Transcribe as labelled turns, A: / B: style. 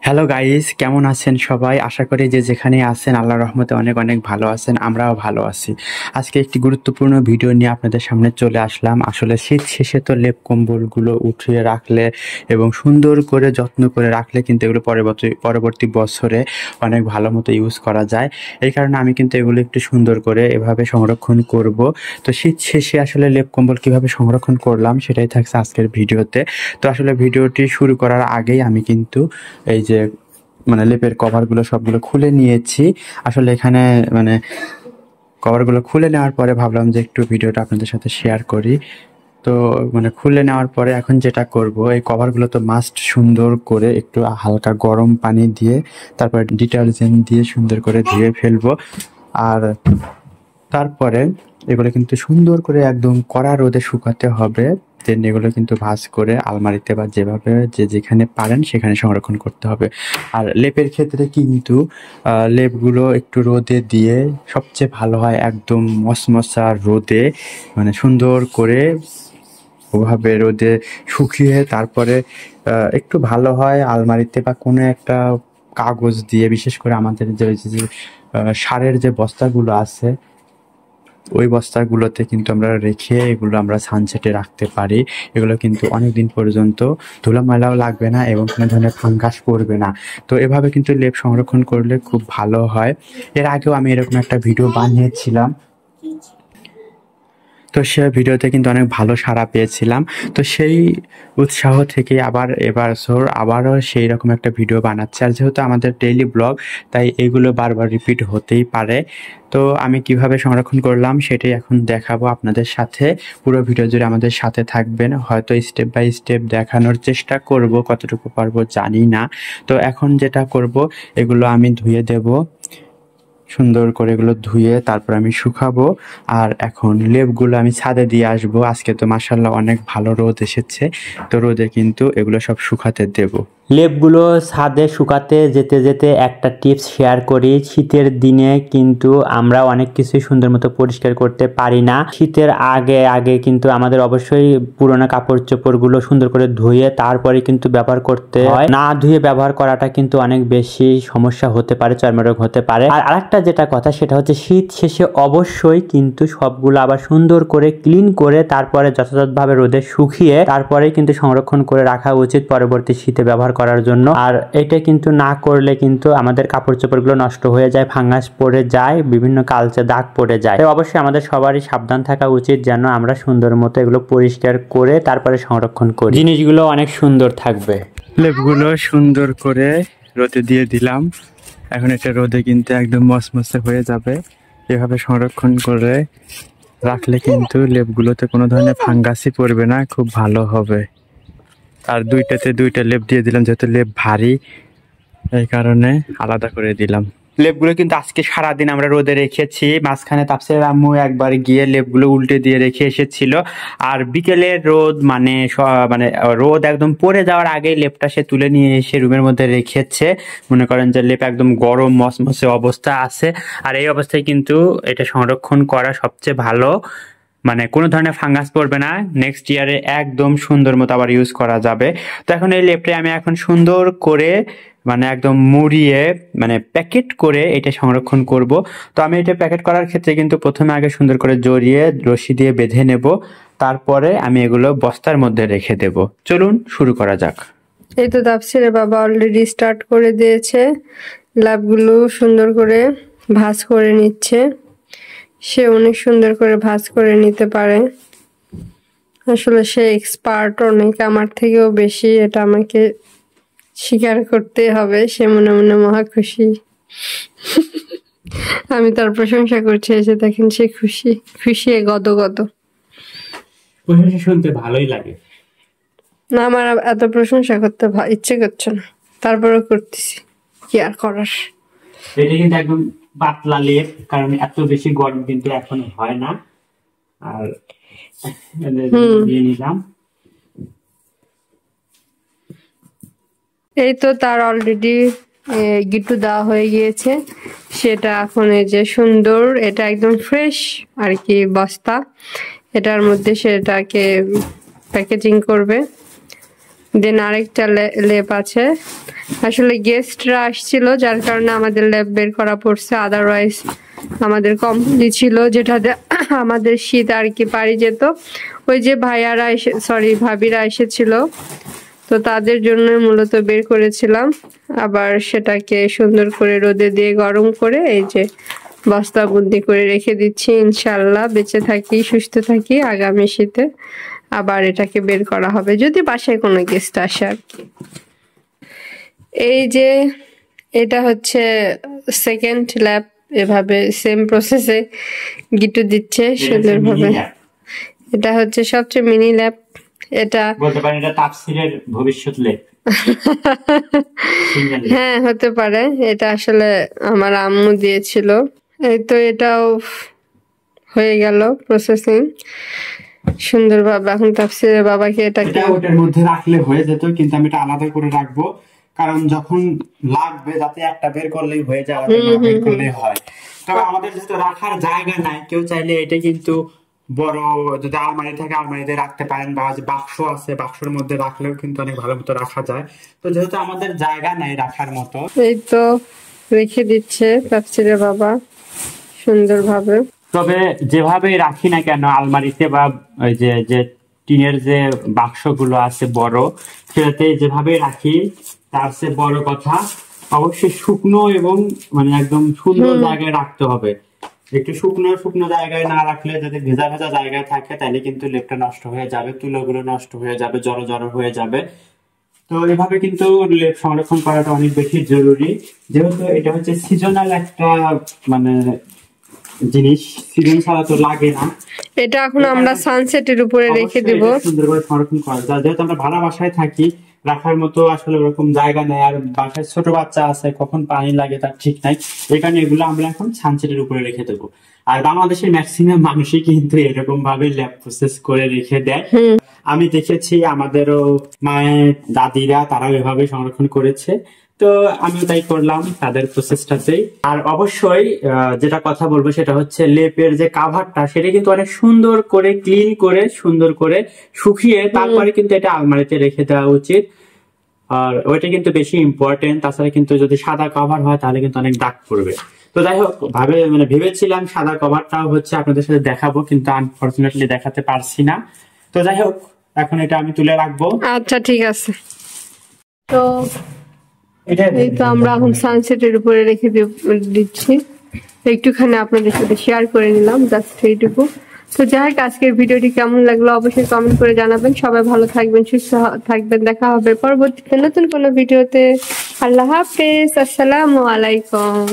A: Hello guys, কেমন আছেন সবাই? আশা করি যে যেখানে আছেন আল্লাহর রহমতে অনেক অনেক ভালো আছেন। আমরাও ভালো আছি। আজকে একটি গুরুত্বপূর্ণ ভিডিও নিয়ে আপনাদের সামনে চলে আসলাম। আসলে শীত শেষে তো লেপ কম্বলগুলো উঠিয়ে রাখলে এবং সুন্দর করে যত্ন করে রাখলে কিন্তু এগুলো পরবর্তী বছরে অনেক ভালো মতো ইউজ করা যায়। এই কারণে আমি কিন্তু এগুলো একটু সুন্দর করে এভাবে সংরক্ষণ করব। তো শীত শেষে আসলে লেপ কম্বল কীভাবে সংরক্ষণ করলাম সেটাই থাকছে আজকের ভিডিওতে। তো আসলে ভিডিওটি শুরু করার আগেই আমি কিন্তু এই যে লেপের কভারগুলো সবগুলো খুলে নিয়েছি। আসলে এখানে কভারগুলো খুলে নেওয়ার পরে ভাবলাম যে একটু ভিডিওটা আপনাদের সাথে শেয়ার করি। তো খুলে নেওয়ার পরে এখন যেটা করব, এই কভারগুলো তো মাস্ট সুন্দর করে একটু হালকা গরম পানি দিয়ে তারপরে ডিটারজেন্ট দিয়ে সুন্দর করে ধুয়ে ফেলবো। আর তারপরে এগুলো কিন্তু সুন্দর করে একদম কড়া রোদে শুকাতে হবে। দেন এগুলো কিন্তু ভাঁজ করে আলমারিতে বা যেভাবে যেখানে পারেন সেখানে সংরক্ষণ করতে হবে। আর লেপের ক্ষেত্রে কিন্তু লেপগুলো একটু রোদে দিয়ে সবচেয়ে ভালো হয়, একদম মশমশা রোদে সুন্দর করে ওভাবে রোদে শুকিয়ে তারপরে একটু ভালো হয় আলমারিতে বা কোনো একটা কাগজ দিয়ে, বিশেষ করে আমাদের যে সারের যে বস্তাগুলো আছে ওই বস্তাগুলোতে কিন্তু আমরা রেখে এগুলো আমরা সানসেটে রাখতে পারি। এগুলো কিন্তু অনেক দিন পর্যন্ত ধুলামেলাও লাগবে না এবং কোনো ধরনের ফাঙ্গাস পড়বে না। তো এভাবে কিন্তু লেপ সংরক্ষণ করলে খুব ভালো হয়। এর আগেও আমি এরকম একটা ভিডিও বানিয়েছিলাম, তো সে ভিডিওতে কিন্তু অনেক ভালো সাড়া পেয়েছিলাম। তো সেই উৎসাহ থেকে আবারও সেই রকম একটা ভিডিও বানাচ্ছি। আর যেহেতু আমাদের ডেইলি ব্লগ, তাই এগুলো বারবার রিপিট হতেই পারে। তো আমি কিভাবে সংরক্ষণ করলাম সেটাই এখন দেখাবো আপনাদের সাথে। পুরো ভিডিও জুড়ে আমাদের সাথে থাকবেন, হয়তো স্টেপ বাই স্টেপ দেখানোর চেষ্টা করব, কতটুকু পারবো জানি না। তো এখন যেটা করব, এগুলো আমি ধুয়ে দেব সুন্দর করে, এগুলো ধুয়ে তারপর আমি শুকাবো। আর এখন লেপগুলো আমি ছাদে দিয়ে আসবো। আজকে তো মাশাআল্লাহ অনেক ভালো রোদ এসেছে, তো রোদে কিন্তু এগুলো সব শুকাতে দেব। লেপগুলো ছাদে শুকাতে যেতে যেতে একটা টিপস শেয়ার করি। শীতের দিনে কিন্তু আমরা অনেক কিছুই সুন্দর মতো পরিষ্কার করতে পারি না। শীতের আগে আগে কিন্তু আমাদের অবশ্যই পুরোনো কাপড় চোপড়গুলো সুন্দর করে ধুয়ে তারপরে কিন্তু ব্যবহার করতে হয়। না ধুয়ে ব্যবহার করাটা কিন্তু অনেক বেশি সমস্যা হতে পারে, চর্মরোগ হতে পারে। আর আরেকটা যেটা কথা সেটা হচ্ছে, শীত শেষে অবশ্যই কিন্তু সবগুলো আবার সুন্দর করে ক্লিন করে তারপরে যথাযথভাবে রোদে শুকিয়ে তারপরে কিন্তু সংরক্ষণ করে রাখা উচিত পরবর্তী শীতে ব্যবহার করার জন্য। আর এটা কিন্তু না করলে কিন্তু আমাদের কাপড় চোপড়গুলো নষ্ট হয়ে যায়, ফাঙ্গাস পড়ে যায়, বিভিন্ন কালচে দাগ পড়ে যায়। তো অবশ্যই আমাদের সবারই সাবধান থাকা উচিত যেন আমরা সুন্দর মতো এগুলো পরিষ্কার করে তারপরে সংরক্ষণ করি, জিনিসগুলো অনেক সুন্দর থাকবে। লেপগুলো সুন্দর করে রোদে দিয়ে দিলাম। এখন এটা রোদে কিন্তু একদম মসমসে হয়ে যাবে। এভাবে সংরক্ষণ করে রাখলে কিন্তু লেপগুলোতে কোনো ধরনের ফাঙ্গাসই পড়বে না, খুব ভালো হবে। আর দুইটাতে দুইটা লেপ দিয়ে দিলাম, যেহেতু লেপ ভারী এই কারণে আলাদা করে দিলাম। লেপগুলো কিন্তু আজকে সারাদিন আমরা রোদে রেখেছি। মাঝখানে তাপসির আম্মু একবার গিয়ে লেপগুলো উল্টে দিয়ে রেখে এসেছিল। আর বিকেলের রোদ রোদ একদম পড়ে যাওয়ার আগে লেপটা সে তুলে নিয়ে এসে রুমের মধ্যে রেখেছে। মনে করেন যে লেপ একদম গরম মসমসে অবস্থা আছে। আর এই অবস্থায় কিন্তু এটা সংরক্ষণ করা সবচেয়ে ভালো, কোনো ধরনের ফাঙ্গাস পড়বে না। নেক্সট ইয়ারে একদম সুন্দর মতো আবার ইউজ করা যাবে। তো এখন এই লেপটা আমি এখন সুন্দর করে একদম মুড়িয়ে প্যাকেট করে এটা সংরক্ষণ করব। তো আমি এটা প্যাকেট করার ক্ষেত্রে কিন্তু প্রথমে আগে সুন্দর করে জড়িয়ে রশি দিয়ে বেঁধে নেব, তারপরে আমি এগুলো বস্তার মধ্যে রেখে দেব। চলুন শুরু করা যাক।
B: এই তো তাপসিরের বাবা অলরেডি স্টার্ট করে দিয়েছে, ল্যাবগুলো সুন্দর করে ভাঁজ করে নিচ্ছে। সে অনেক সুন্দর করে ভাঁজ করে নিতে পারে, আসলে সে এক্সপার্ট অনেক, আমার থেকেও বেশি, এটা আমাকে স্বীকার করতে হবে। সে মনে মনে মহা খুশি। আমি তার প্রশংসা করছি, এসে দেখেন সে খুশি গদগদ।
A: প্রশংসা শুনতে ভালোই লাগে
B: না, আমার এত প্রশংসা করতে ইচ্ছে করছে না, তারপরেও করতেছি, কি আর করার।
A: এটা কিন্তু একদম পাতলা লেপ, কারণ এত বেশি গরম কিন্তু এখন হয় না। আর দিয়ে নিলাম।
B: এই তো তার অলরেডি গিট্টু দেওয়া হয়ে গিয়েছে। সেটা এখন এই যে সুন্দর, এটা একদম ফ্রেশ আর কি বস্তা, এটার মধ্যে সেটাকে প্যাকেজিং করবে। দেন আরেকটা লেপ আছে। আসলে গেস্টরা আসছিল যার কারণে আমাদের লেপ বের করা পড়ছে, আদারওয়াইজ আমাদের কমপ্লিট ছিল, যেটাতে আমাদের শীত আর কি পারি যেত। ওই যে ভাইয়ারা ভাবিরা এসেছিল, তো তাদের জন্য মূলত বের করেছিলাম। আবার সেটাকে সুন্দর করে রোদে দিয়ে গরম করে এই যে বস্তাবন্দি করে রেখে দিচ্ছি। ইনশাল্লাহ বেঁচে থাকি, সুস্থ থাকি, আগামী শীতে আবার এটাকে বের করা হবে যদি বাসায় কোনো গেস্ট আসে আর কি। এই যে এটা হচ্ছে সেকেন্ড ল্যাব, এভাবে সেম প্রসেসে গিটু দিচ্ছে সুন্দরভাবে। এটা হচ্ছে সবচেয়ে মিনি ল্যাব, এটা
A: বলতে পারেন এটা তাফসীরের ভবিষ্যৎ ল্যাব।
B: হ্যাঁ হতে পারে, এটা আসলে আমার আম্মু দিয়েছিল। এই তো এটাও হয়ে গেল প্রসেসিং সুন্দরভাবে। এখন তাফসীরের বাবাকে
A: এটা ওটার মধ্যে রাখলে হয়ে যেত, কিন্তু আমি এটা আলাদা করে রাখবো, কারণ যখন লাগবে যাতে একটা বের করলেই হয়ে যায়, বের করলেই হয়। তবে আমাদের যেহেতু রাখার জায়গা নাই, কেউ চাইলে এটা কিন্তু বড় যদি আলমারি থাকে আলমারিতে রাখতে পারেন, বা যে বাক্স আছে বাক্সের মধ্যে রাখলেও কিন্তু অনেক ভালো মতো রাখা যায়। তো যেহেতু আমাদের জায়গা নাই রাখার মতো,
B: এই তো রেখে দিচ্ছে তাফসীরের বাবা সুন্দরভাবে।
A: তবে যেভাবে রাখি না কেন আলমারিতে বা ওই যে টিনের যে বাক্সগুলো আছে বড়, সেটাতে যেভাবে রাখি তার চেয়ে বড় কথা অবশ্যই শুকনো এবং মানে একদম সুন্দর জায়গায় রাখতে হবে। একটু শুকনো জায়গায় না রাখলে, যদি ভেজা ভেজা জায়গায় থাকে তাহলে কিন্তু লেপটা নষ্ট হয়ে যাবে, তুলোগুলো নষ্ট হয়ে যাবে, জড়ো হয়ে যাবে। তো এভাবে কিন্তু লেপ সংরক্ষণ করাটা অনেক বেশি জরুরি, যেহেতু এটা হচ্ছে সিজনাল একটা মানে জিনিস, সিজন ছাড়া তো লাগে না।
B: এটা এখন আমরা সানসেটের উপরে রেখে দিব,
A: সুন্দর করে সংরক্ষণ করা যায়। যেহেতু আমরা ভাড়া বাসায় থাকি, রাখার মতো আসলে ওরকম জায়গা নেই, আর বাসায় ছোট বাচ্চা আছে, কখন পানি লাগে তার ঠিক নাই, এই কারণে এগুলো আমরা এখন সানসেটের উপরে রেখে দেবো। আর বাংলাদেশের ম্যাক্সিমাম মানুষই কিন্তু এরকম ভাবে ল্যাব প্রসেস করে রেখে দেয়। আমি দেখেছি আমাদেরও মায়ের দাদিরা তারাও এভাবে সংরক্ষণ করেছে, তো আমিও তাই করলাম তাদের প্রসেসটাতেই। আর অবশ্যই যেটা কথা বলবো সেটা হচ্ছে লেপের যে কাভারটা, সেটা কিন্তু অনেক সুন্দর করে ক্লিন করে সুন্দর করে শুকিয়ে তারপরে কিন্তু এটা আলমারিতে রেখে দেওয়া উচিত। আর ওইটা কিন্তু বেশি ইম্পর্টেন্ট, তাছাড়া কিন্তু যদি সাদা কভার হয় তাহলে কিন্তু অনেক দাগ পড়বে। তো যাই হোক, ভেবেছিলাম সাদা কভারটাও হচ্ছে আপনাদের সাথে দেখাবো, কিন্তু আনফরচুনেটলি দেখাতে পারছি না। তো যাই হোক, এখন এটা আমি তুলে রাখবো।
B: আচ্ছা ঠিক আছে। তো এই তো আমরা এখন সানসেটের উপরে রেখে দিচ্ছি, একটুখানি আপনাদের সাথে শেয়ার করে নিলাম, জাস্ট এইটুকু। তো যাই হোক, আজকের ভিডিওটি কেমন লাগলো অবশ্যই কমেন্ট করে জানাবেন। সবাই ভালো থাকবেন, সুস্থ থাকবেন, দেখা হবে পরবর্তীতে নতুন কোনো ভিডিওতে। আল্লাহ হাফেজ, আসসালামু আলাইকুম।